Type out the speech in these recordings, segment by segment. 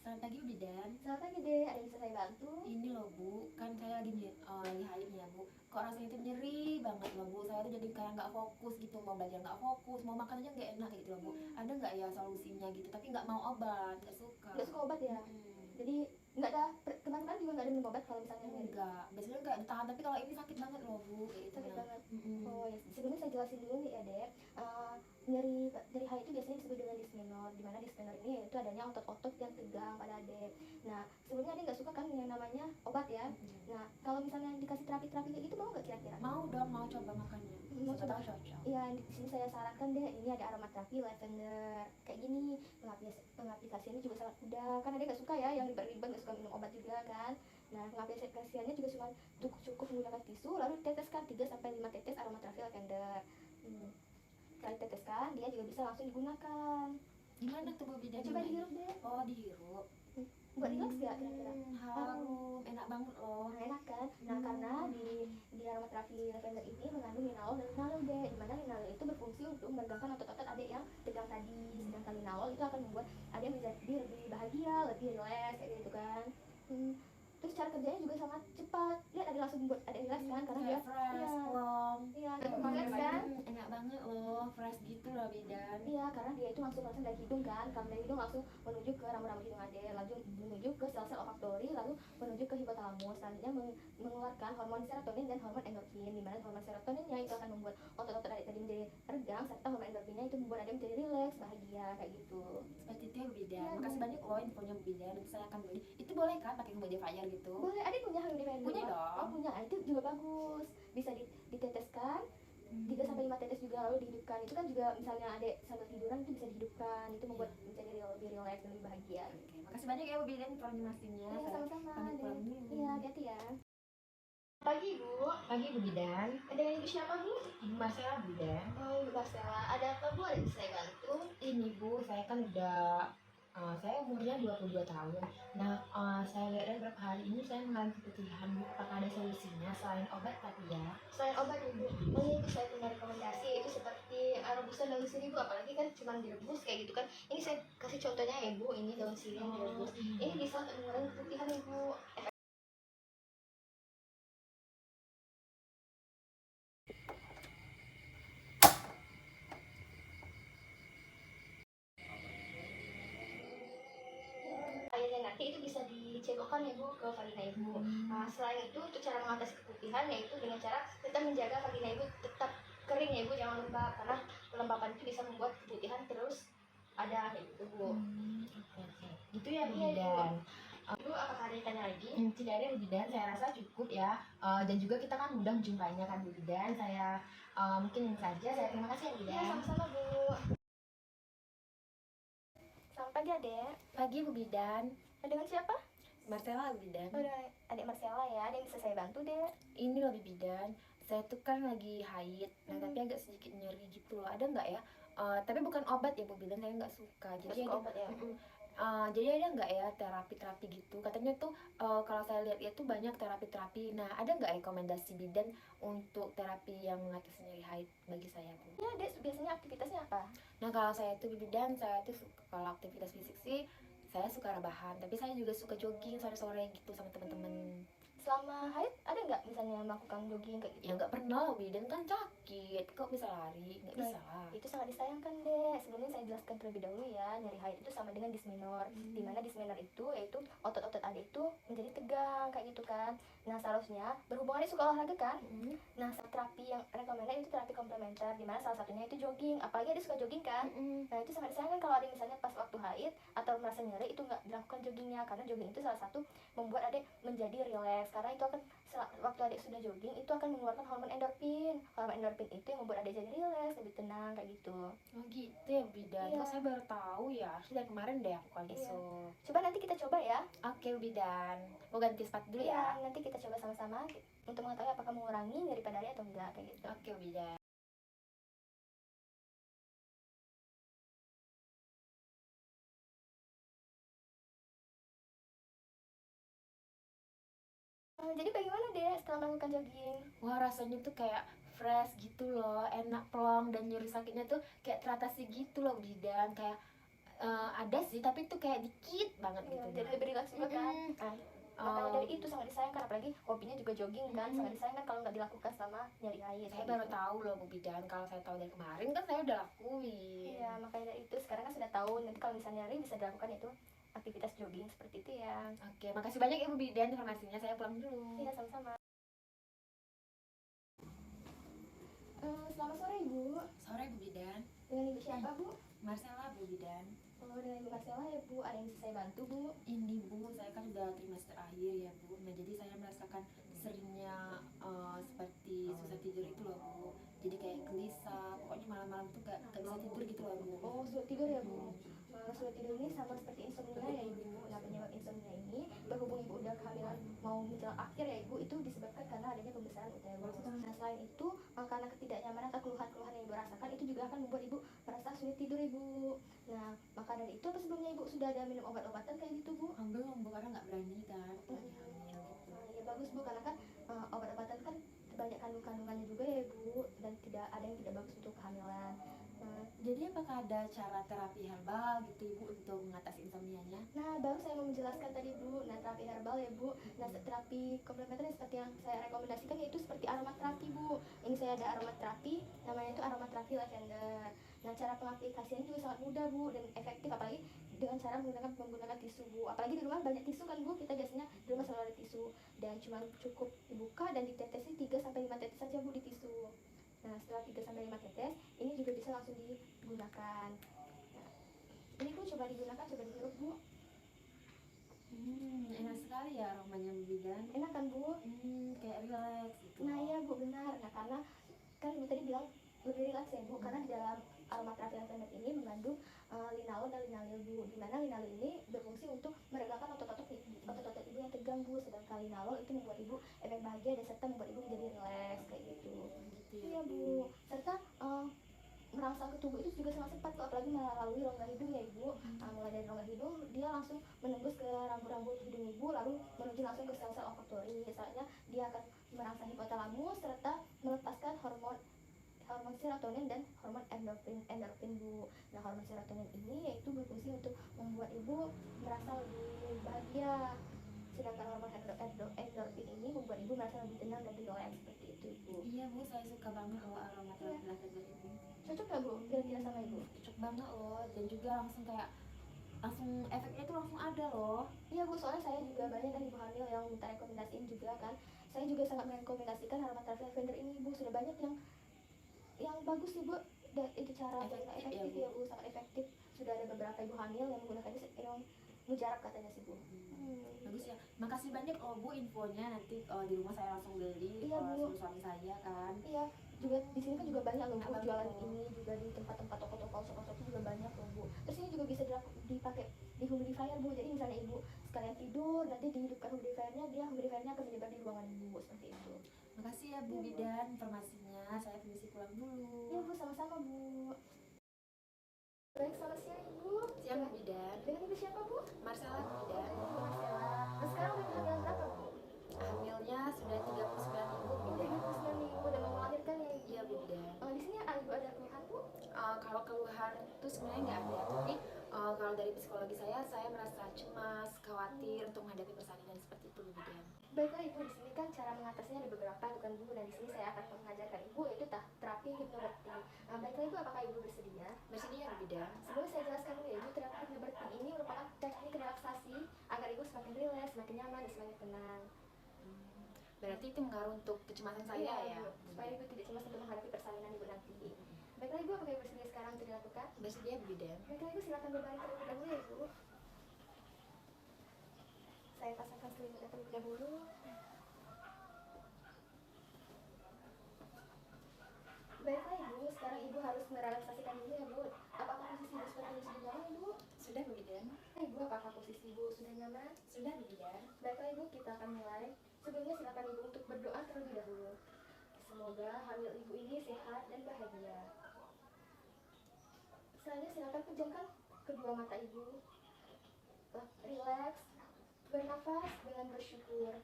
Selamat pagi Bu Bidan. Selamat pagi deh, ada yang bisa saya bantu? Ini loh Bu, kan saya lagi haid ya Bu. Kok rasanya itu nyeri banget loh Bu. Saya tuh jadi kayak nggak fokus gitu, mau belajar nggak fokus, mau makan aja nggak enak gitu loh Bu. Ada nggak ya solusinya gitu? Tapi nggak mau obat, nggak suka. Nggak suka obat ya? Mm-mm. Jadi nggak ada, kemarin-kemarin juga nggak ada minum obat kalau misalnya nyeri? Enggak, biasanya nggak ditahan. Tapi kalau ini sakit banget loh Bu, kayak gitu Sakit nah. banget. Mm-mm. Oh ya, sebelumnya saya jelasin dulu nih ya dek. Nyeri haid itu biasanya disebut dengan dismenor, di mana dismenor ini itu adanya otot-otot yang tegang pada adek. Nah, sebelumnya adek nggak suka kan yang namanya obat ya? Mm-mm. Nah, kalau misalnya dikasih terapi-terapi kayak gitu mau nggak kira-kira? Mau dong, mau coba makannya. Mau Siapa coba? tahu cocok. Iya, di sini saya sarankan deh, ini ada aromaterapi lavender kayak gini. Pengaplikasiannya juga sangat mudah, kan ada nggak suka ya yang ribet-ribet, nggak suka minum obat juga kan. Nah, pengaplikasiannya juga cuma cukup menggunakan tisu, lalu teteskan 3 sampai 5 tetes aromaterapi lavender. Sekali teteskan, dia juga bisa langsung digunakan. Gimana tuh Bu Bidan? Coba dihirup deh. Oh, dihirup. Buat relax gak kira-kira? Harum, enak banget loh. Nah, enak kan? Nah, karena di aromaterapi lavender ini mengandung linalol dan linalol deh, di mana linalol itu berfungsi untuk meregangkan otot-otot adek yang tegang tadi. Sedangkan linalol itu akan membuat adek menjadi lebih bahagia, lebih rileks kayak gitu kan. Terus cara kerjanya juga sangat cepat. Lihat adek langsung buat adek rileks kan, karena dia Fresh, plong. iya rileks kan. Enak banget loh, fresh gitu loh Bidan. Iya, karena dia itu langsung dari hidung kan, kalau dari hidung langsung menuju ke rambut-rambut hidung adek, lalu menuju ke sel-sel olfaktori, lalu menuju ke hipotalamus, selanjutnya mengeluarkan hormon serotonin dan hormon endorfin, di mana hormon serotoninnya itu akan membuat otot-otot adek tadi menjadi tegang, serta hormon endorfinnya itu membuat adek menjadi rileks, bahagia kayak gitu. Seperti itu ya Bidan. Iya, Makasih banyak loh infonya Bidan. Nanti saya akan beli. Itu boleh kan pakai Humidifier gitu? Boleh, adek punya Humidifier? Punya dong. Oh punya, itu juga bagus, bisa diteteskan 3 sampai 5 tetes juga, lalu dihidupkan. Itu kan juga misalnya adek sambil tiduran itu bisa dihidupkan, itu membuat menjadi lebih rileks dan lebih bahagia. Oke, makasih banyak ya Bu Bidan informasinya. Iya, Saya sama-sama pamit deh. pulang dulu. Iya, hati-hati ya. Pagi Bu, Pagi Bu Bidan. dengan ibu siapa Bu? Ibu Marcella Bu Bidan. Oh, Ibu Marcella, ada apa Bu, ada yang bisa saya bantu? Ini Bu, saya kan udah saya umurnya 22 tahun. Nah, saya lihat beberapa hari ini saya mengalami keputihan Bu. Apakah ada solusinya selain obat tadi ya? Selain obat Ibu, oh iya Ibu, saya punya rekomendasi, itu seperti rebusan daun sirih Bu, apalagi kan cuma direbus kayak gitu kan. Ini saya kasih contohnya ya Bu, ini daun sirih yang direbus. Ini bisa untuk mengurangi keputihan Ibu. Akhirnya nanti itu bisa dicebokkan ya Bu ke vagina Ibu. Nah, selain itu untuk cara mengatasi keputihan yaitu dengan cara tetap menjaga vagina Ibu tetap kering ya Bu, jangan lembab, karena kelembapan itu bisa membuat keputihan terus ada kayak gitu Bu. Oke. Gitu ya Bu Iya, Bidan. Ibu, apakah ada yang tanya lagi? Tidak ada Bu Bidan, saya rasa cukup ya. Dan juga kita kan mudah menjumpainya kan Bu Bidan. Saya mungkin ini saja. Saya terima kasih ya Bu Iya, Bidan. sama-sama Bu. Selamat pagi adek. Pagi Bu Bidan. Dengan siapa? Marcella Bu Bidan. Oh, dengan adik Marcella ya, ada yang bisa saya bantu deh? Ini loh Bu Bidan, saya tuh kan lagi haid, nah tapi agak sedikit nyeri gitu loh. Ada nggak ya? Tapi bukan obat ya Bu Bidan, saya nggak suka. Jadi Suka obat ya? jadi ada nggak ya terapi-terapi gitu? Katanya tuh kalau saya lihat itu banyak terapi-terapi. Nah, ada nggak rekomendasi Bidan untuk terapi yang mengatasi nyeri haid bagi saya Bu? Ya adek, biasanya aktivitasnya apa? Nah, kalau saya tuh Bu Bidan, saya tuh kalau aktivitas fisik sih saya suka rebahan, tapi saya juga suka jogging sore-sore gitu sama teman-teman. Selama haid ada nggak misalnya melakukan jogging kayak gitu? Ya nggak pernah, Bidan kan sakit, kok bisa lari? Nggak bisa lah. Itu sangat disayangkan deh. Sebelumnya saya jelaskan terlebih dahulu ya, nyeri haid itu sama dengan dismenor. Dimana dismenor itu yaitu otot-otot adek itu menjadi tegang kayak gitu kan. Nah, seharusnya berhubungan dia suka olahraga kan. Nah, terapi yang rekomendasi itu terapi komplementer, dimana salah satunya itu jogging. Apalagi adek suka jogging kan. Nah, itu sangat disayangkan kalau adek misalnya pas waktu haid atau merasa nyeri itu nggak dilakukan joggingnya, karena jogging itu salah satu membuat adek menjadi rileks, karena itu akan waktu adik sudah jogging itu akan mengeluarkan hormon endorfin. Hormon endorfin itu yang membuat adik jadi rileks, lebih tenang kayak gitu. Oh gitu ya Bidan, Iya. kok saya baru tahu ya, harusnya dari kemarin deh aku kan Iya. besok. Coba nanti kita coba ya. Oke Bidan, mau ganti sepatu dulu Iya, ya. nanti kita coba sama-sama untuk mengetahui apakah mengurangi nyeri pada adik atau enggak kayak gitu. Oke Bidan. Jadi bagaimana deh setelah melakukan jogging? Wah rasanya tuh kayak fresh gitu loh, enak plong, dan nyeri sakitnya tuh kayak teratasi gitu loh Bidan. Kayak Ada sih, tapi itu kayak dikit banget Iya, gitu. jadi lebih rileks juga kan. Nah, makanya dari itu sangat disayangkan, apalagi hobinya juga jogging kan, sangat disayangkan kalau nggak dilakukan selama nyari air. Saya baru tahu loh Bu Bidan, kalau saya tahu dari kemarin kan saya udah lakuin. Iya, makanya dari itu sekarang kan sudah tahu, nanti kalau misalnya nyari bisa dilakukan itu aktivitas jogging seperti itu ya. Oke, makasih banyak ya Bu Bidan informasinya, saya pulang dulu. Iya, sama-sama. Selamat sore Ibu. Sore Bu Bidan. Dengan Ibu siapa Bu? Marcella Bu Bidan. Oh, dengan Ibu Marcella ya Bu, ada yang bisa saya bantu Bu? Ini Bu, saya kan udah trimester akhir ya Bu. Nah jadi saya merasakan seringnya seperti susah tidur itu loh Bu. Jadi kayak gelisah, pokoknya malam-malam tuh gak bisa tidur gitu loh Bu. Oh, sulit tidur ya Bu. Sulit tidur ini sama seperti insomnia ya Ibu. Nah, penyebab insomnia ini berhubung Ibu udah kehamilan mau menjelang akhir ya Ibu, itu disebabkan karena adanya pembesaran uterus. Nah, selain itu karena ketidaknyamanan atau keluhan-keluhan yang Ibu rasakan itu juga akan membuat Ibu merasa sulit tidur Ibu. Nah, maka dari itu apa sebelumnya Ibu sudah ada minum obat-obatan kayak gitu Bu? Belum Bu, karena nggak berani kan, lagi hamil gitu. Nah, ya bagus Bu, karena kan obat-obatan kan banyak kandungannya juga ya Bu, dan tidak ada yang tidak bagus untuk kehamilan. Jadi apakah ada cara terapi herbal gitu Ibu untuk mengatasi insomnianya? Nah, baru saya mau menjelaskan tadi Bu. Nah, terapi herbal ya Bu. Nah, terapi komplementer seperti yang saya rekomendasikan yaitu seperti aromaterapi Bu. Ini saya ada aromaterapi, namanya itu aromaterapi lavender. Nah, cara pengaplikasiannya juga sangat mudah Bu dan efektif, apalagi dengan cara menggunakan tisu Bu. Apalagi di rumah banyak tisu kan Bu, kita biasanya di rumah selalu ada tisu, dan cuma cukup dibuka dan ditetesi 3-5 tetes saja Bu di tisu. Nah, setelah 3-5 tetes, ini juga bisa langsung digunakan. Nah, ini Bu, coba digunakan, coba dihirup Bu. Enak sekali ya aromanya Bu Bidan. Enak kan Bu? Kayak relax gitu. Nah iya Bu, benar. Nah, karena kan Ibu tadi bilang lebih rileks ya Bu, karena di dalam aromaterapi lavender ini mengandung linalol dan linalil Bu, dimana linalil ini berfungsi untuk meredakan otot-otot Ibu yang tegang Bu, sedangkan linalol itu membuat Ibu efek bahagia dan serta membuat Ibu menjadi rileks kayak gitu. Gitu ya, Iya Bu, serta merangsang ke tubuh itu juga sangat cepat tuh, apalagi melalui rongga hidung ya Ibu. Mulai dari rongga hidung dia langsung menembus ke rambut-rambut hidung Ibu, lalu menuju langsung ke sel-sel olfaktori. Misalnya dia akan merangsang hipotalamus serta melepaskan hormon serotonin dan hormon endorfin Bu. Nah, hormon serotonin ini yaitu berfungsi untuk membuat Ibu merasa lebih bahagia, sedangkan hormon endorfin ini membuat Ibu merasa lebih tenang dan rileks seperti itu Bu. Iya Bu, saya suka banget loh aromaterapi lavender ini. Cocok gak Bu kira-kira sama Ibu? Cocok banget loh, dan juga langsung efeknya itu langsung ada loh. Iya Bu, soalnya saya juga banyak kan ibu hamil yang minta rekomendasiin juga kan. Saya juga sangat merekomendasikan aromaterapi lavender ini Bu, sudah banyak yang bagus sih Bu, dan itu cara efektif ya Bu, sangat efektif. Sudah ada beberapa ibu hamil yang menggunakannya yang mujarab katanya sih Bu. Bagus ya, makasih banyak loh Bu infonya, nanti di rumah saya langsung beli. Iya, Bu. Suami saya kan. Iya, juga di sini kan juga banyak loh Bu, Apa jualan tuh? ini juga di tempat-tempat toko-toko shop-shop juga banyak loh Bu. Terus ini juga bisa dipakai di humidifier Bu, jadi misalnya Ibu sekalian tidur nanti dihidupkan humidifiernya, humidifiernya akan menyebar di ruangan Ibu seperti itu. Makasih ya Bu Bidan informasinya, saya permisi pulang dulu. Iya Bu, sama-sama Bu. Baik, selamat siang Ibu. Siang Bu Bidan. Dengan Ibu siapa Bu? Marcella Bu Bidan. Ibu Marcella. Nah, sekarang udah kehamilan berapa Bu? Hamilnya sudah 39 minggu Bu Udah Bidan. 29 minggu dan mau melahirkan ya Ibu? Iya Bu Bidan. Di sini Ibu ada keluhan Bu? Kalau keluhan itu sebenarnya nggak ada, tapi kalau dari psikologi saya merasa cemas, khawatir untuk menghadapi persalinan seperti itu Bu Bidan. Baiklah Ibu, di sini kan cara mengatasinya ada beberapa bukan Bu, dan di sini saya akan mengajarkan Ibu yaitu terapi hipnobirthing. Baiklah Ibu, apakah Ibu bersedia? Bersedia Bu Bidan. Sebelum saya jelaskan dulu ya Ibu, terapi hipnobirthing ini merupakan teknik relaksasi agar Ibu semakin rileks, semakin nyaman, dan semakin tenang. Berarti itu mengaruh untuk kecemasan saya ya Bu, supaya Ibu tidak cemas untuk menghadapi persalinan Ibu nanti. Baiklah Ibu, apakah Ibu bersedia sekarang untuk dilakukan? Bersedia Bu Bidan. Baiklah Ibu, silakan berbaring terlebih dahulu ya Ibu. Saya pasangkan selimutnya terlebih dahulu. Baiklah Ibu, sekarang Ibu harus merelaksasikan dulu ya Bu. Apakah posisi Ibu seperti ini sudah nyaman Ibu? Sudah Bu Bidan. Ibu, apakah posisi Ibu sudah nyaman? Sudah Bu Bidan. Baiklah Ibu, kita akan mulai. Sebelumnya silakan Ibu untuk berdoa terlebih dahulu. Semoga hamil Ibu ini sehat dan bahagia. Selanjutnya silakan pejamkan kedua mata Ibu. Relax, bernafas dengan bersyukur.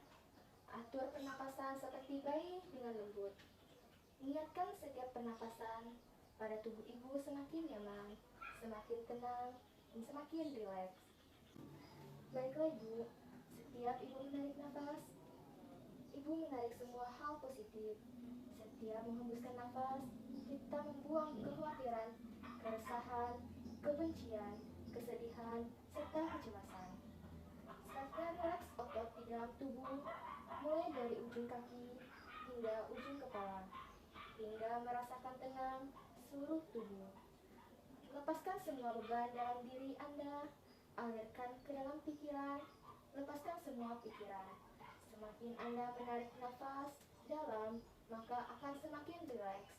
Atur pernapasan seperti bayi dengan lembut. Niatkan setiap pernapasan pada tubuh Ibu semakin nyaman, semakin tenang, semakin rileks. Baiklah Ibu, setiap Ibu menarik nafas, Ibu menarik semua hal positif. Setiap menghembuskan nafas, kita membuang kekhawatiran, keresahan, kebencian, kesedihan, serta kecemasan. Selanjutnya rileks otot di dalam tubuh, mulai dari ujung kaki hingga ujung kepala, hingga merasakan tenang seluruh tubuh. Lepaskan semua beban dalam diri Anda, alirkan ke dalam pikiran, lepaskan semua pikiran. Semakin Anda menarik nafas dalam, maka akan semakin rileks.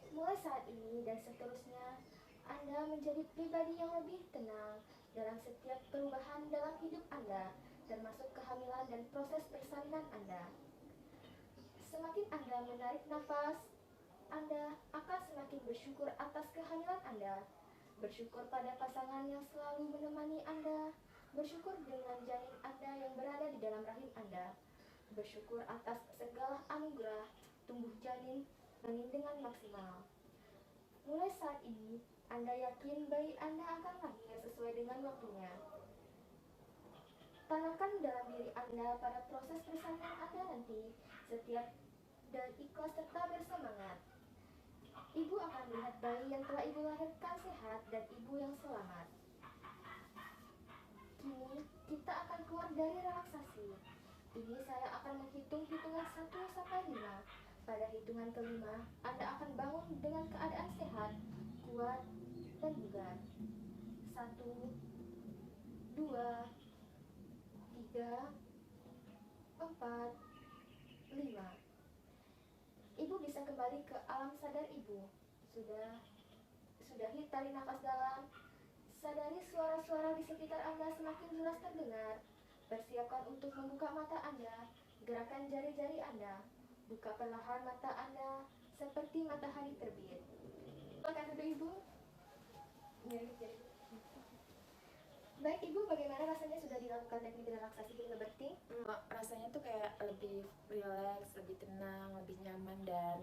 Mulai saat ini dan seterusnya, Anda menjadi pribadi yang lebih tenang dalam setiap perubahan dalam hidup Anda, termasuk kehamilan dan proses persalinan Anda. Semakin Anda menarik nafas, Anda akan semakin bersyukur atas kehamilan Anda, bersyukur pada pasangan yang selalu menemani Anda, bersyukur dengan janin Anda yang berada di dalam rahim Anda, bersyukur atas segala anugerah tumbuh janin dengan maksimal. Mulai saat ini, Anda yakin bayi Anda akan lahir sesuai dengan waktunya. Tanamkan dalam diri Anda pada proses persalinan Anda nanti, setiap dan ikhlas serta bersemangat. Ibu akan melihat bayi yang telah Ibu lahirkan sehat dan Ibu yang selamat. Kini, kita akan keluar dari relaksasi. Ini saya akan menghitung hitungan 1 sampai 5. Pada hitungan kelima, Anda akan bangun dengan keadaan sehat, kuat, dan bugar. 1, 2, 3, 4, 5. Ibu bisa kembali ke alam sadar Ibu. Sudahi tarik nafas dalam. Sadari suara-suara di sekitar Anda semakin jelas terdengar. Persiapkan untuk membuka mata Anda. Gerakan jari-jari Anda. Buka perlahan mata Anda seperti matahari terbit. Silakan duduk Ibu. Baik Ibu, bagaimana rasanya sudah dilakukan teknik relaksasi hypnobirthing? Rasanya tuh kayak lebih relax, lebih tenang, lebih nyaman, dan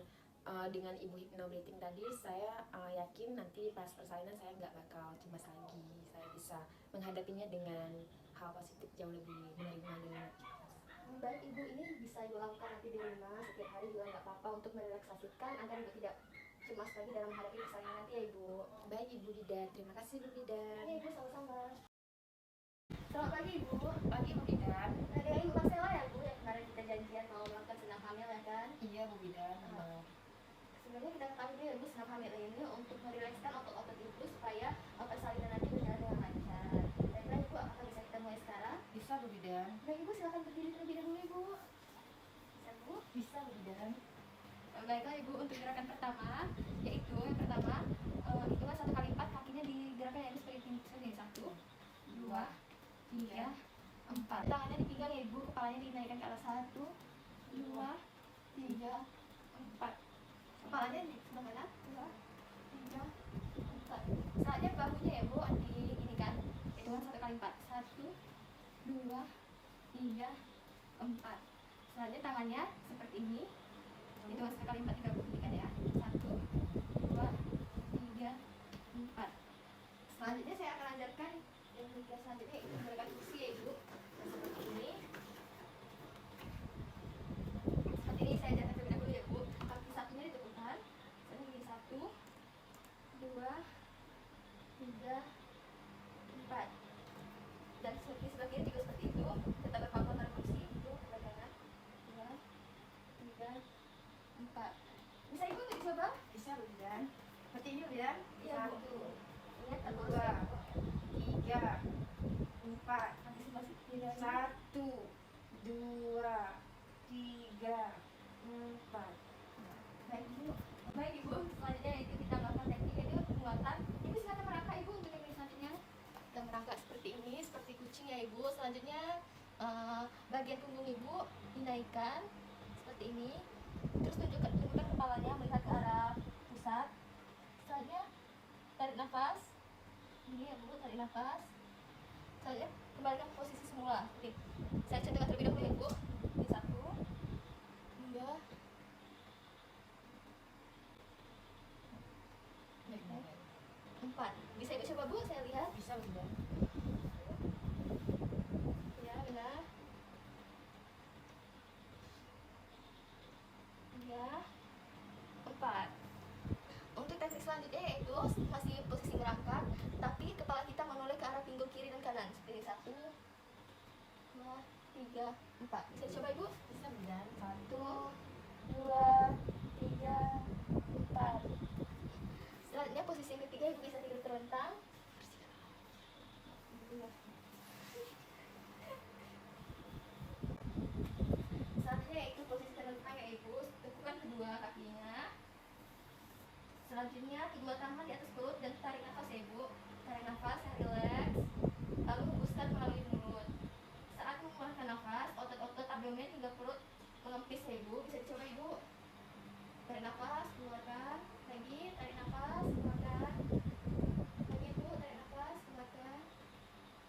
dengan ibu hypnobirthing tadi saya yakin nanti pas persalinan saya nggak bakal cemas lagi. Saya bisa menghadapinya dengan hal positif jauh lebih menerima. Baik Ibu, ini bisa Ibu lakukan nanti di rumah setiap hari juga nggak apa-apa untuk merelaksasikan agar Ibu tidak cemas lagi dalam menghadapi persalinan nanti ya Ibu. Baik Ibu Didan, terima kasih Ibu Didan. Iya Ibu, sama-sama. Selamat pagi Ibu. Pagi Bu Bidan. Nah, dengan Ibu Marcella ya Bu, yang kemarin kita janjian mau melakukan senam hamil ya kan? Iya Bu Bidan. Sebenarnya kita ketahui dulu ya Bu, senam hamil ini untuk merilekskan otot-otot Ibu supaya persalinan nanti berjalan dengan lancar. Baiklah Ibu, apakah bisa kita mulai sekarang? Bisa Bu Bidan. Baik Ibu, silakan berdiri terlebih dahulu Ibu. Bisa Bu? Bisa Bu Bidan. Baiklah Ibu, untuk gerakan pertama, yaitu yang pertama, hitungan 1 kali 4, kakinya digerakkan ya Ibu seperti ini. 1, 2, 3, 4. Tangannya dipinggang ya Ibu, kepalanya dinaikkan ke atas. 1, 2, 3, 4. Kepalanya di sebelah mana? 2, 3, 4. Selanjutnya bahunya ya Bu, ini kan. Hitungan 1 kali 4. 1, 2, 3, 4. Selanjutnya tangannya seperti ini. Hitungan 1 kali 4 juga Bu, ini kan ya. 1, 2, 3, 4. Selanjutnya saya akan ajarkan yang bagian selanjutnya itu menggunakan kursi ya Ibu. Nah, seperti ini. Seperti ini saya ajarkan terlebih dahulu ya Bu. Kaki satunya ditegurkan. Saya begini 1, 2, 3, 4. Dan seperti sebelah kiri juga seperti itu. Tetap berpaku antara kursi itu pegangan. 2, 3, 4. Bisa Ibu untuk dicoba? Bisa Bu Bidan. Seperti ini Bu Bidan. Iya Bu. Ingat tak 2, 3, 4. kaki sebelah kiri. 1, 2, 3, 4. Baik Ibu. Baik Ibu, selanjutnya itu kita melakukan teknik itu penguatan. Ibu silakan merangkak Ibu untuk teknik selanjutnya. Kita merangkak seperti ini, seperti kucing ya Ibu. Selanjutnya bagian punggung Ibu dinaikkan seperti ini. Terus tunjukkan kepalanya melihat ke arah pusat. Selanjutnya tarik nafas. Ini ya Bu, tarik nafas. Selanjutnya kembalikan ke posisi semula. Oke. Saya contohkan terlebih dahulu ya Bu. Ini 1, 2, 4. Bisa Ibu coba Bu, saya lihat. selanjutnya yaitu masih posisi merangkak, tapi kepala kita menoleh ke arah pinggul kiri dan kanan. Seperti 1, 2, 3, 4. Bisa dicoba ibu? Bisa dan 1, 2, 3, 4. Selanjutnya posisi yang ketiga ibu bisa tidur terlentang. Selanjutnya yaitu posisi terlentang ya ibu, tekukan kedua kakinya. Selanjutnya kedua tangan di atas perut dan tarik nafas ya ibu. Tarik nafas yang rileks, lalu hembuskan melalui mulut. Saat mengeluarkan nafas, otot-otot abdomen hingga perut mengempis ya ibu. Bisa dicoba ibu. Tarik nafas, keluarkan. Lagi, tarik nafas, keluarkan. Lagi ibu, tarik nafas, keluarkan.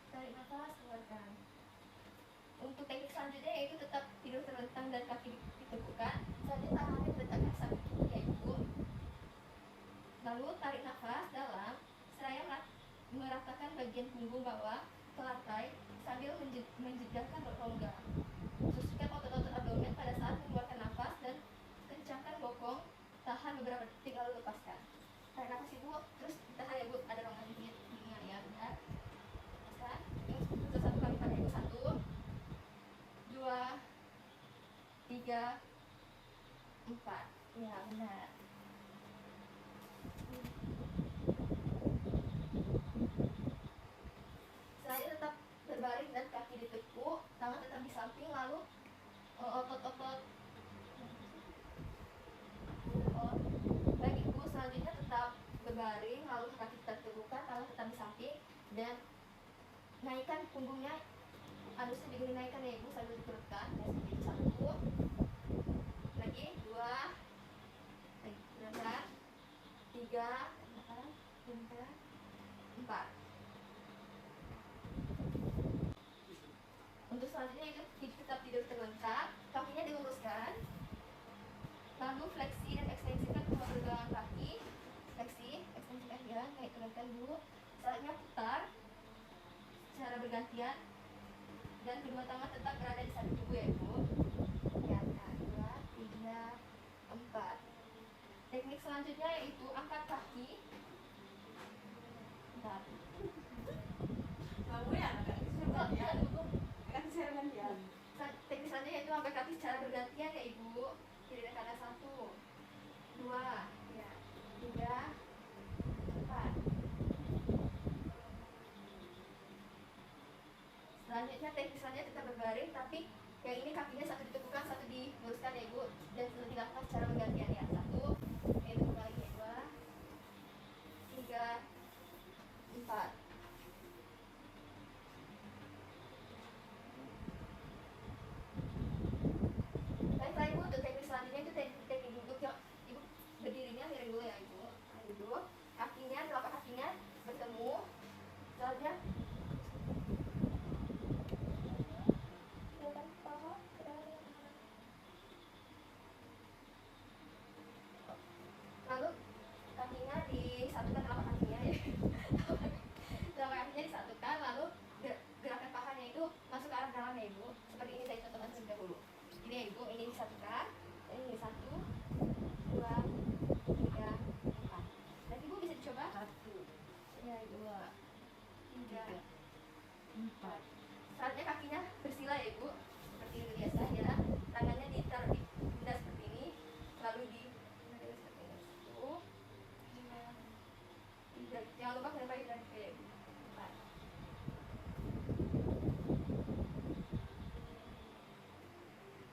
Tarik nafas, keluarkan. Untuk teknik selanjutnya yaitu tetap tidur terlentang dan kaki ditegukkan. Selanjutnya tangannya diletakkan samping kiri ya ibu. Lalu tarik nafas dalam, seraya meratakan bagian punggung bawah ke lantai sambil menjegahkan rongga. Susunkan otot-otot abdomen pada saat mengeluarkan nafas dan kencangkan bokong. Tahan beberapa detik lalu lepaskan. Tarik nafas ibu, terus tahan ya bu, ada rongga di telinga ya, benar. Lepaskan. Untuk 1 kali pada ibu. 1, 2, 3, 4. Ya benar. Selanjutnya tetap berbaring dan kaki ditekuk, tangan tetap di samping, lalu otot-otot baik ibu. Selanjutnya tetap berbaring, lalu kaki tetap terbuka, tangan tetap di samping, dan naikkan punggungnya, anusnya juga dinaikkan ya ibu sambil diturunkan. Ya, seperti itu. 1, lagi 2, lagi turunkan, 3, 4. Untuk selanjutnya itu tetap tidur terlentang, kakinya diluruskan, lalu fleksi dan ekstensikan kedua pergelangan kaki. Fleksi, ekstensikan ya, naik turunkan dulu. Selanjutnya putar secara bergantian dan kedua tangan tetap berada di samping tubuh ya ibu. Ya, 2, 3, 4. Teknik selanjutnya yaitu angkat kaki. Bentar. Kamu ya agak Enggak, ya. ibu. Kan siaran ya. Teknik selanjutnya yaitu angkat kaki secara bergantian ya ibu. Kiri dan kanan. 1, 2, ya, 3, 4. Selanjutnya teknik selanjutnya tetap berbaring, tapi yang ini kakinya satu diteguhkan, satu diluruskan ya ibu, dan sudah dilakukan secara bergantian ya. 1, itu kembali ya. 2, 3, 4. Baiklah ibu, untuk teknik selanjutnya itu teknik duduk yang ibu berdirinya miring dulu ya ibu. Nah, duduk, kakinya, telapak kakinya bertemu. Selanjutnya lalu kakinya disatukan, telapak kakinya ya. Telapak kakinya disatukan, lalu gerakan pahanya itu masuk ke arah dalam ya ibu. Seperti ini saya contohkan terlebih dahulu. Ini ya ibu, ini disatukan, ini 1, 2, 3, 4. Dan ibu bisa dicoba. 1, Ya, 2, 3, 4. Saatnya kakinya bersila ya ibu, seperti ini biasa ya. Tangannya ditaruh di pundak seperti ini, lalu di seperti ini. 1, 2, 3. Jangan lupa kenapa dari kayak 4.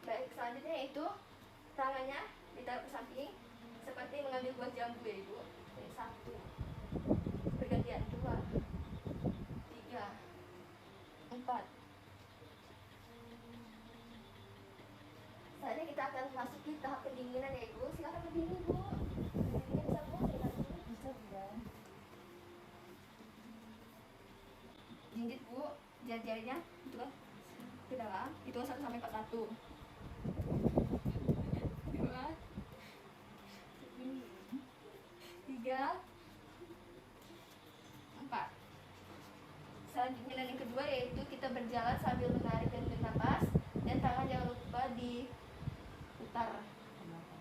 Baik, selanjutnya yaitu tangannya ditaruh ke samping seperti mengambil buah jambu ya ibu. 1, bergantian. 2, 3, 4. Saatnya kita akan masuki tahap pendinginan ya ibu. Silakan berdiri ibu. Berdirinya bisa bu, saya bantu. Bisa dan Jinjit bu, jari-jarinya itu kan ke dalam. Itu 1 sampai 41. 2, 3, 4. Selanjutnya dan yang kedua yaitu kita berjalan sambil menarik dan bernafas, dan tangan jangan lupa diputar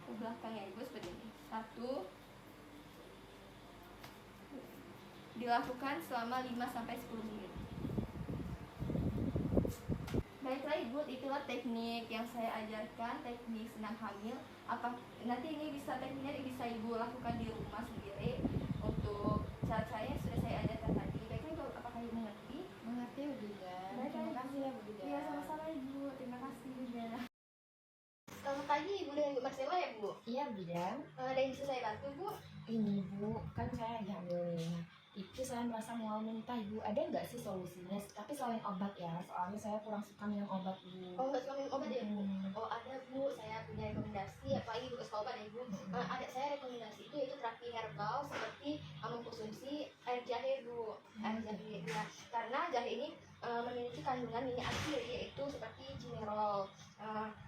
ke belakang ya ibu seperti ini. 1, dilakukan selama 5-10 menit. Baiklah Ibu, itulah teknik yang saya ajarkan, teknik senam hamil. Nanti ini tekniknya bisa Ibu lakukan di rumah sendiri. Untuk cara-cara yang sudah saya ajarkan tadi. Baiklah Ibu, apakah Ibu mengerti? Mengerti ya Bu Bidan. Baiklah, Terima kasih ya Bu Bidan. Iya, sama-sama Ibu. Terima kasih juga. Selamat pagi Ibu dengan Bu Marcella ya Bu? Iya Bu Bidan. Ada yang bisa saya bantu Bu? Ini Bu, kan saya lagi hamil nih. Nah, itu saya merasa mual muntah Ibu. Ada nggak sih solusinya? Tapi selain obat ya, soalnya saya kurang suka minum obat Bu. Oh, nggak suka minum obat ya Bu? Oh, ada Bu, saya punya rekomendasi. Apalagi Bu suka obat ya Bu. Ada saya rekomendasi itu yaitu terapi herbal seperti mengkonsumsi air jahe Bu. Air jahe ya. Karena jahe ini memiliki kandungan minyak air yaitu seperti jinerol.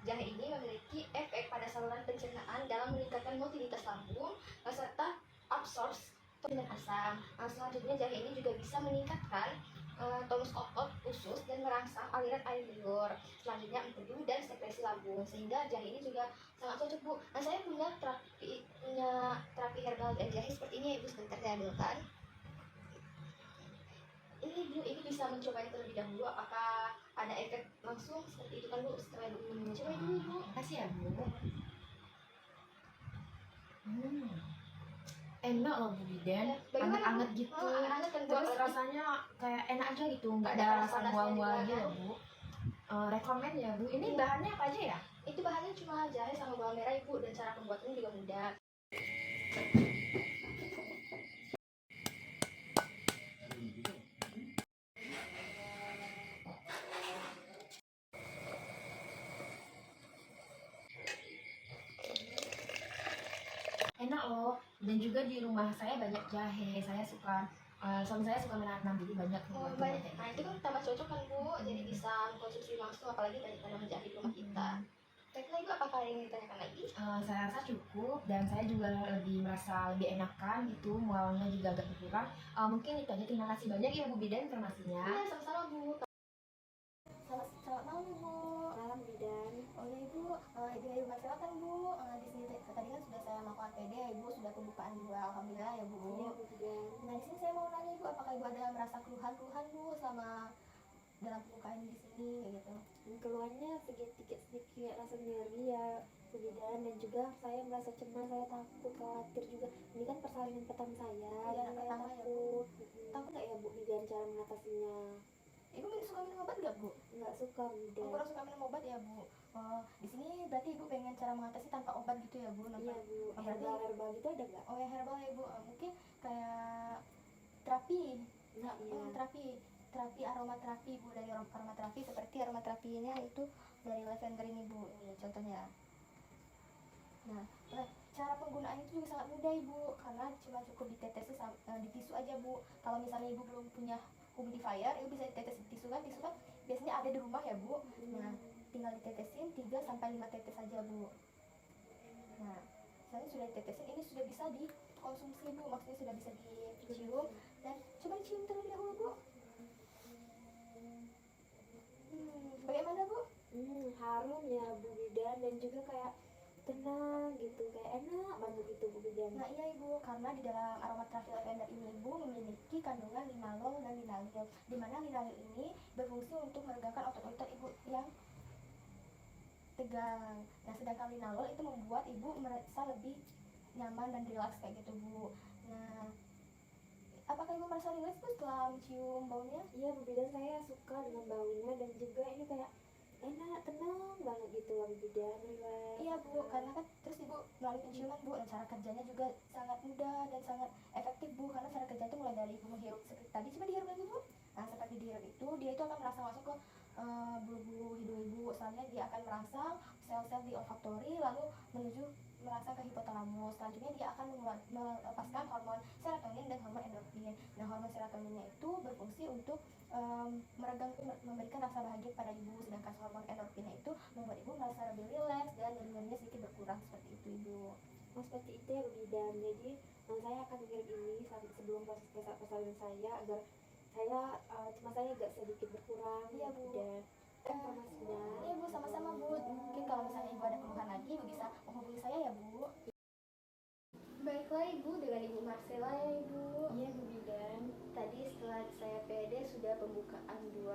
Jahe ini memiliki efek pada saluran pencernaan dalam meningkatkan motilitas lambung serta absorpsi dengan asam. Selanjutnya jahe ini juga bisa meningkatkan tonus otot usus dan merangsang aliran air liur. Selanjutnya empedu dan sekresi lambung, sehingga jahe ini juga sangat cocok Bu. Nah, saya punya terapi herbal dan jahe seperti ini Ibu, sebentar saya ambilkan. Ini Bu, ini bisa mencobanya terlebih dahulu. Apakah ada efek langsung seperti itu kan Bu? Setelah Ibu minum, coba dulu Bu. Makasih ya Bu. Enak loh Bu Bidan, anget-anget gitu. Anget kan Bu? Terus rasanya kayak enak aja gitu, nggak ada rasa mual-mual gitu loh Bu. Rekomen ya Bu. Ini bahannya apa aja ya? Itu bahannya cuma jahe sama bawang merah Ibu, dan cara pembuatannya juga mudah. Enak loh. Dan juga di rumah saya banyak jahe. Saya suka suami saya suka menanam, jadi banyak Banyak. Nah, itu kan tambah cocok kan Bu, jadi bisa konsumsi langsung, apalagi banyak tanaman jahe di rumah kita. Baiklah Ibu, apakah ada yang ditanyakan lagi? Saya rasa cukup, dan saya juga merasa lebih enakan gitu, mualnya juga agak berkurang. Mungkin itu aja. Terima kasih banyak ya Bu Bidan informasinya. Iya, sama-sama Bu. Selamat malam Ibu. Malam Bidan. Oh ya Ibu, Ibu Marcella kan Bu, di sini tadi kan sudah saya melakukan PD, Ibu sudah pembukaan juga, alhamdulillah ya Bu. Iya Bu Bidan. Nah, di sini saya mau nanya Ibu, apakah Ibu ada merasa keluhan-keluhan Bu selama dalam pembukaan di sini kayak gitu? Keluhannya sedikit rasa nyeri ya Bu Bidan, dan juga saya merasa cemas, saya takut, khawatir juga. Ini kan persalinan pertama saya, Iya, jadi saya pertama ya, takut. Tahu nggak ya Bu Bidan cara mengatasinya? Ibu suka minum obat nggak Bu? Nggak suka Bu Bidan. Kurang suka minum obat ya Bu. Di sini berarti Ibu pengen cara mengatasi tanpa obat gitu ya Bu? Iya Bu, Berarti herbal gitu ada nggak? oh ya herbal ya Bu. Mungkin kayak terapi. Nah, iya. Terapi aromaterapi Bu, dari aromaterapi seperti aromaterapinya itu dari lavender ini Bu. Ini contohnya. Nah, cara penggunaan itu juga sangat mudah Ibu, karena cuma cukup ditetesi di tisu aja Bu. Kalau misalnya Ibu belum punya humidifier, Ibu bisa ditetes di tisu kan biasanya ada di rumah ya Bu. Nah, tinggal ditetesin 3-5 tetes saja Bu. Nah, saya sudah ditetesin, ini sudah bisa dikonsumsi Bu, maksudnya sudah bisa dicium. Dan coba dicium terlebih dahulu Bu. Bagaimana Bu? Harum ya Bu Bidan, dan juga kayak tenang gitu, kayak enak banget gitu Bu Bidan. Nah iya Ibu, karena di dalam aromaterapi lavender ini Ibu memiliki kandungan linalol dan linalil, di mana linalil ini berfungsi untuk meregangkan otot-otot Ibu yang tegang. Nah, sedangkan linalol itu membuat Ibu merasa lebih nyaman dan rileks kayak gitu Bu. Nah, apakah Ibu merasa rileks Bu setelah mencium baunya? Iya Bu Bidan, saya suka dengan baunya, dan juga ini kayak enak, tenang banget gitu loh Bu Bidan, relax. Iya Bu, karena kan terus Ibu melalui penciuman Bu, dan cara kerjanya juga sangat mudah dan sangat efektif Bu, karena cara kerja itu mulai dari Ibu menghirup seperti tadi, coba dihirup lagi Bu. Nah, seperti dihirup itu, dia itu akan merasa masuk ke bulu-bulu hidung Ibu, soalnya dia akan merangsang sel-sel di olfaktori, lalu menuju merangsang ke hipotalamus. Selanjutnya dia akan melepaskan hormon serotonin dan hormon endorfin. Nah, hormon serotoninnya itu berfungsi untuk memberikan rasa bahagia pada Ibu, sedangkan hormon endorfinnya itu membuat Ibu merasa lebih rileks dan nyerinya sedikit berkurang seperti itu Ibu. Oh seperti itu ya Bu Bidan. Jadi saya akan ngirim ini sebelum proses persalinan saya, agar saya agak sedikit berkurang. Iya Bu. Informasinya. Iya Bu, sama-sama Bu. Mungkin kalau misalnya Ibu ada keluhan lagi, Ibu bisa menghubungi saya ya Bu. Baiklah Baiklah Ibu, dengan Ibu Marcella ya Ibu. Iya Bu Bidan. Tadi setelah saya PD sudah pembukaan 2.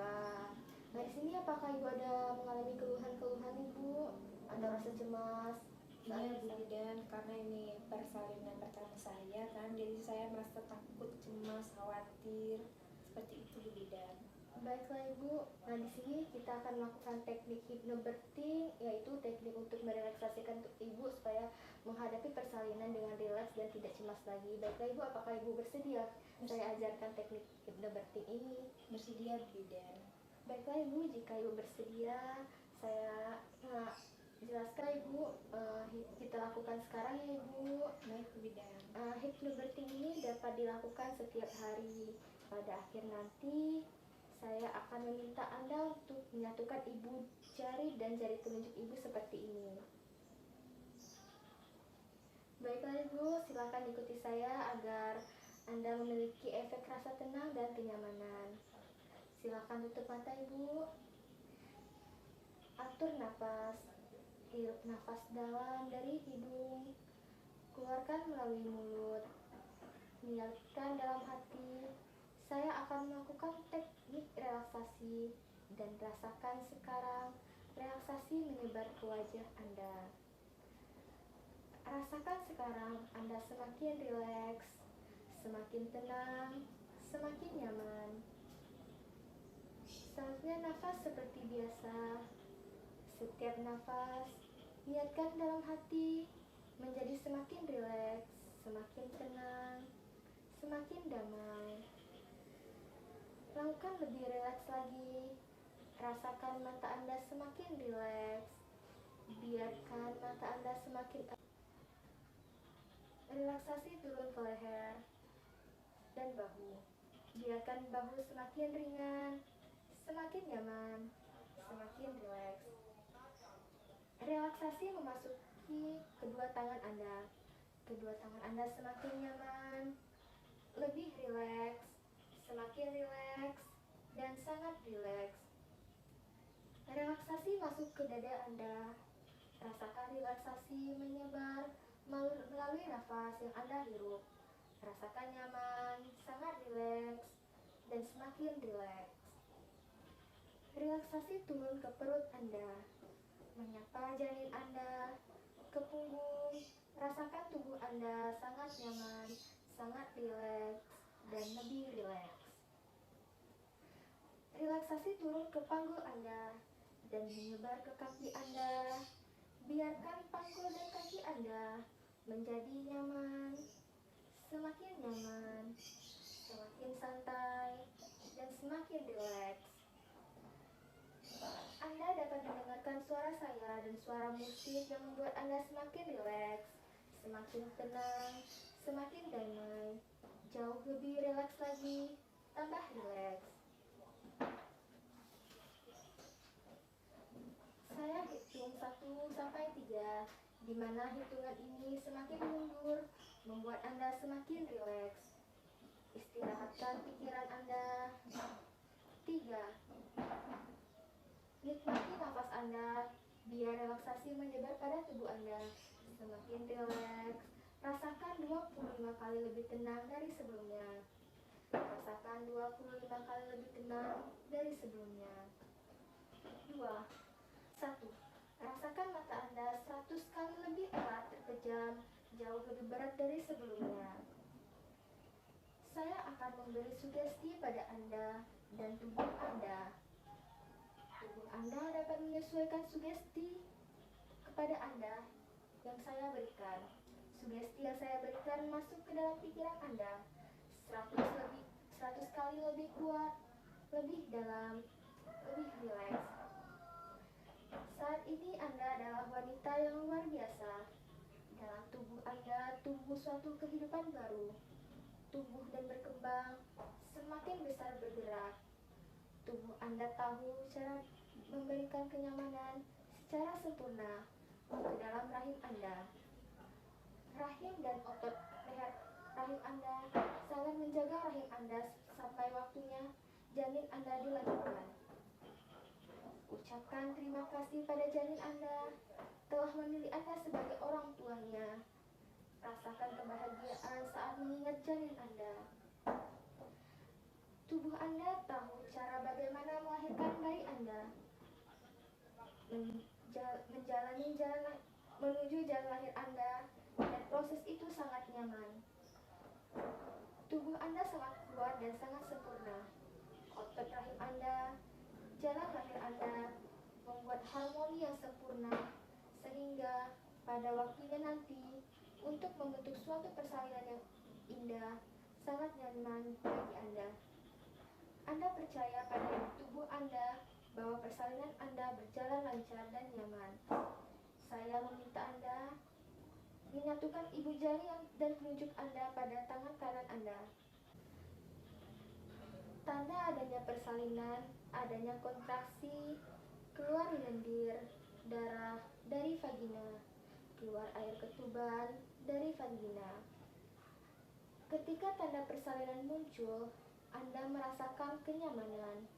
Nah di sini apakah Ibu ada mengalami keluhan-keluhan Ibu? Ada rasa cemas? Iya Bu Bidan, karena ini persalinan pertama saya kan, jadi saya merasa takut, cemas, khawatir, seperti itu Bu Bidan. Baiklah Ibu, nah di sini kita akan melakukan teknik hypnobirthing, yaitu teknik untuk merelaksasikan Ibu supaya menghadapi persalinan dengan rileks dan tidak cemas lagi. Baiklah Ibu, apakah Ibu bersedia saya ajarkan teknik hypnobirthing ini? Bersedia Bu Bidan. Baiklah Ibu, jika Ibu bersedia, saya jelaskan Ibu. Kita lakukan sekarang ya Ibu. Baik Bu Bidan. Hypnobirthing ini dapat dilakukan setiap hari. Pada akhir nanti, saya akan meminta Anda untuk menyatukan ibu jari dan jari telunjuk Ibu seperti ini. Baiklah Ibu, silakan ikuti saya agar Anda memiliki efek rasa tenang dan kenyamanan. Silakan tutup mata Ibu. Atur napas. Hirup nafas dalam dari hidung. Keluarkan melalui mulut. Niatkan dalam hati. Saya akan melakukan teknik relaksasi dan rasakan sekarang relaksasi menyebar ke wajah Anda. Rasakan sekarang Anda semakin rileks, semakin tenang, semakin nyaman. Selanjutnya nafas seperti biasa. Setiap nafas, niatkan dalam hati menjadi semakin rileks, semakin tenang, semakin damai. Lakukan lebih rileks lagi. Rasakan mata Anda semakin rileks. Biarkan mata Anda semakin relaksasi turun ke leher dan bahu. Biarkan bahu semakin ringan, semakin nyaman, semakin rileks. Relaksasi memasuki kedua tangan Anda. Kedua tangan Anda semakin nyaman, lebih rileks, semakin rileks, dan sangat rileks. Relaksasi masuk ke dada Anda. Rasakan relaksasi menyebar melalui nafas yang Anda hirup. Rasakan nyaman, sangat rileks, dan semakin rileks. Relaksasi turun ke perut Anda. Menyapa janin Anda ke punggung. Rasakan tubuh Anda sangat nyaman, sangat rileks, dan lebih rileks. Relaksasi turun ke panggul Anda dan menyebar ke kaki Anda. Biarkan panggul dan kaki Anda menjadi nyaman, semakin nyaman, semakin santai, dan semakin rileks. Anda dapat mendengarkan suara saya dan suara musik yang membuat Anda semakin rileks, semakin tenang, semakin damai, jauh lebih rileks lagi, tambah rileks. Saya hitung 1 sampai 3, di mana hitungan ini semakin mundur, membuat Anda semakin rileks. Istirahatkan pikiran Anda. 3. Nikmati nafas Anda, biar relaksasi menyebar pada tubuh Anda. Semakin rileks, rasakan 25 kali lebih tenang dari sebelumnya. Rasakan 25 kali lebih tenang dari sebelumnya. 2. 1. Rasakan mata Anda 100 kali lebih erat terpejam, jauh lebih berat dari sebelumnya. Saya akan memberi sugesti pada Anda dan tubuh Anda. Tubuh Anda dapat menyesuaikan sugesti kepada Anda yang saya berikan. Sugesti yang saya berikan masuk ke dalam pikiran Anda 100 kali lebih kuat, lebih dalam, lebih rileks. Saat ini Anda adalah wanita yang luar biasa. Dalam tubuh Anda tumbuh suatu kehidupan baru. Tumbuh dan berkembang, semakin besar bergerak. Tubuh Anda tahu cara memberikan kenyamanan secara sempurna ke dalam rahim Anda. Rahim dan otot leher rahim Anda sangat menjaga rahim Anda sampai waktunya janin Anda dilahirkan. Ucapkan terima kasih pada janin Anda telah memilih Anda sebagai orang tuanya. Rasakan kebahagiaan saat mengingat janin Anda. Tubuh Anda tahu cara bagaimana melahirkan bayi Anda. Menjalani jalan menuju jalan lahir Anda, dan proses itu sangat nyaman. Tubuh Anda sangat kuat dan sangat sempurna. Otot rahim Anda, jalan lahir Anda membuat harmoni yang sempurna, sehingga pada waktunya nanti untuk membentuk suatu persalinan yang indah sangat nyaman bagi Anda. Anda percaya pada tubuh Anda bahwa persalinan Anda berjalan lancar dan nyaman. Saya meminta Anda menyatukan ibu jari dan telunjuk Anda pada tangan kanan Anda. Tanda adanya persalinan, adanya kontraksi, keluar lendir, darah dari vagina, keluar air ketuban dari vagina. Ketika tanda persalinan muncul, Anda merasakan kenyamanan.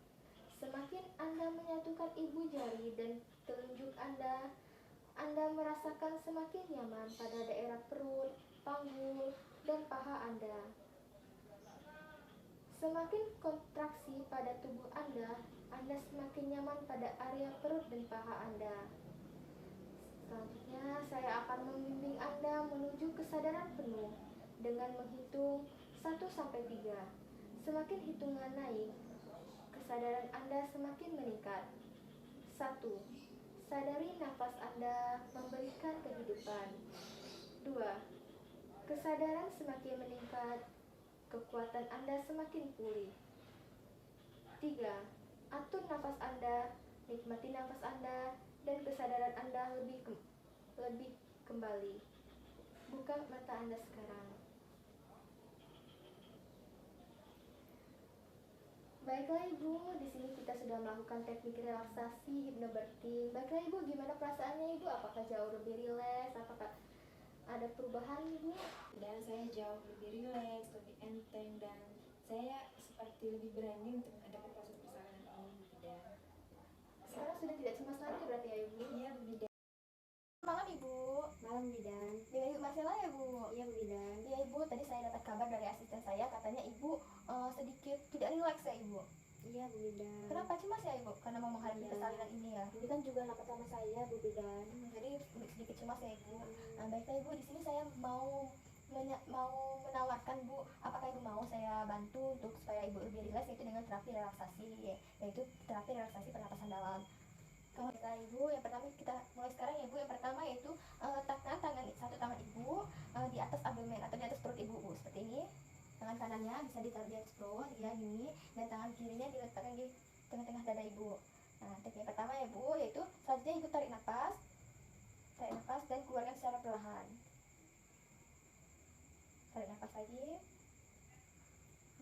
Semakin Anda menyatukan ibu jari dan telunjuk Anda merasakan semakin nyaman pada daerah perut, panggul, dan paha Anda. Semakin kontraksi pada tubuh Anda semakin nyaman pada area perut dan paha Anda. Selanjutnya, saya akan membimbing Anda menuju kesadaran penuh dengan menghitung 1-3. Semakin hitungan naik, kesadaran Anda semakin meningkat. 1. Sadari nafas Anda memberikan kehidupan. 2. Kesadaran semakin meningkat, kekuatan Anda semakin pulih. 3. Atur nafas Anda, nikmati nafas Anda, dan kesadaran Anda lebih kembali. Buka mata Anda sekarang. Baiklah Ibu, di sini kita sudah melakukan teknik relaksasi hypnobirthing. Baiklah Ibu, gimana perasaannya Ibu? Apakah jauh lebih rileks? Apakah ada perubahan Ibu? Dan saya jauh lebih rileks, lebih enteng, dan saya seperti lebih berani untuk menghadapi proses persalinan ini, Bu Bidan. Sekarang sudah tidak cemas lagi berarti ya Ibu? Iya, Bu Bidan. Malam Ibu. Malam Bidan. Dengan Ibu Marcella ya Bu? Iya Bu Bidan. Iya Ibu, tadi saya dapat kabar dari asisten saya, katanya Ibu sedikit tidak rileks ya Ibu. Iya Bu Bidan. Kenapa cemas ya Ibu? Karena mau menghadapi Iya. persalinan ini ya. Ini kan juga anak pertama saya Bu Bidan. Jadi sedikit cemas ya Ibu. Nah, baiklah Ibu, di sini saya mau menawarkan Bu, apakah Ibu mau saya bantu untuk supaya Ibu lebih rileks, yaitu dengan terapi relaksasi, yaitu terapi relaksasi pernapasan dalam. Kalau kita Ibu, yang pertama kita mulai sekarang ya Ibu. Yang pertama yaitu letakkan satu tangan Ibu di atas abdomen atau di atas perut Ibu, Bu, seperti ini. Tangan kanannya bisa ditaruh di atas perut, ya gini, dan tangan kirinya diletakkan di tengah-tengah dada Ibu. Nah, teknik pertama ya Bu, yaitu selanjutnya Ibu tarik nafas dan keluarkan secara perlahan. Tarik nafas lagi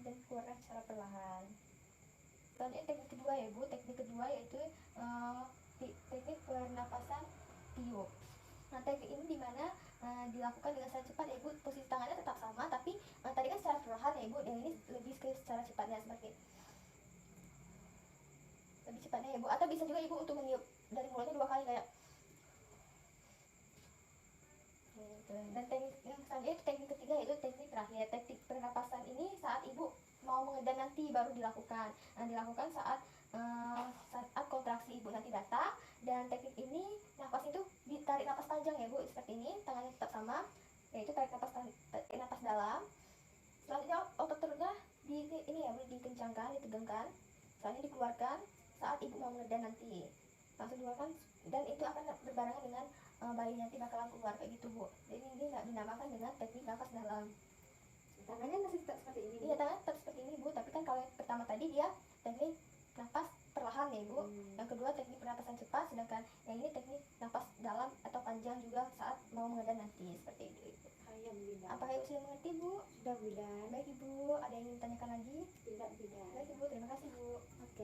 dan keluarkan secara perlahan. Selanjutnya teknik kedua ya Bu, teknik kedua yaitu teknik pernapasan tiup. Nah, teknik ini dimana dilakukan dengan secara cepat ya Bu. Posisi tangannya tetap sama, tapi tadi kan secara perlahan ya Bu, dan ini lebih secara cepatnya, seperti lebih cepatnya ya Bu. Atau bisa juga Ibu untuk meniup dari mulutnya 2 kali kayak gitu. Dan teknik yang selanjutnya itu teknik ketiga, yaitu teknik terakhir. Teknik pernapasan ini saat Ibu mau mengedan nanti baru dilakukan. Nah, dilakukan saat kontraksi Ibu nanti datang. Dan teknik ini nafas itu ditarik nafas panjang ya Bu, seperti ini, tangannya tetap sama, yaitu tarik nafas dalam. Selanjutnya otot perutnya ini ya Bu, dikencangkan, ditegangkan. Selanjutnya dikeluarkan saat Ibu mau mengedan nanti. Langsung dikeluarkan, dan itu akan berbarengan dengan bayi nanti bakalan keluar kayak gitu Bu. Jadi ini nggak dinamakan dengan teknik nafas dalam. Tangannya masih tetap seperti ini. Iya, tangan tetap seperti ini Bu, tapi kan kalau yang pertama tadi dia teknik nafas perlahan ya Bu. Yang kedua teknik pernapasan cepat, sedangkan yang ini teknik nafas dalam atau panjang juga saat mau mengedan nanti, seperti itu Ibu. Iya Bu Bidan. Apakah Ibu sudah mengerti Bu? Sudah Bu Bidan. Baik Ibu, ada yang ingin ditanyakan lagi? Tidak Bu Bidan. Baik Ibu, terima kasih Bu. Oke.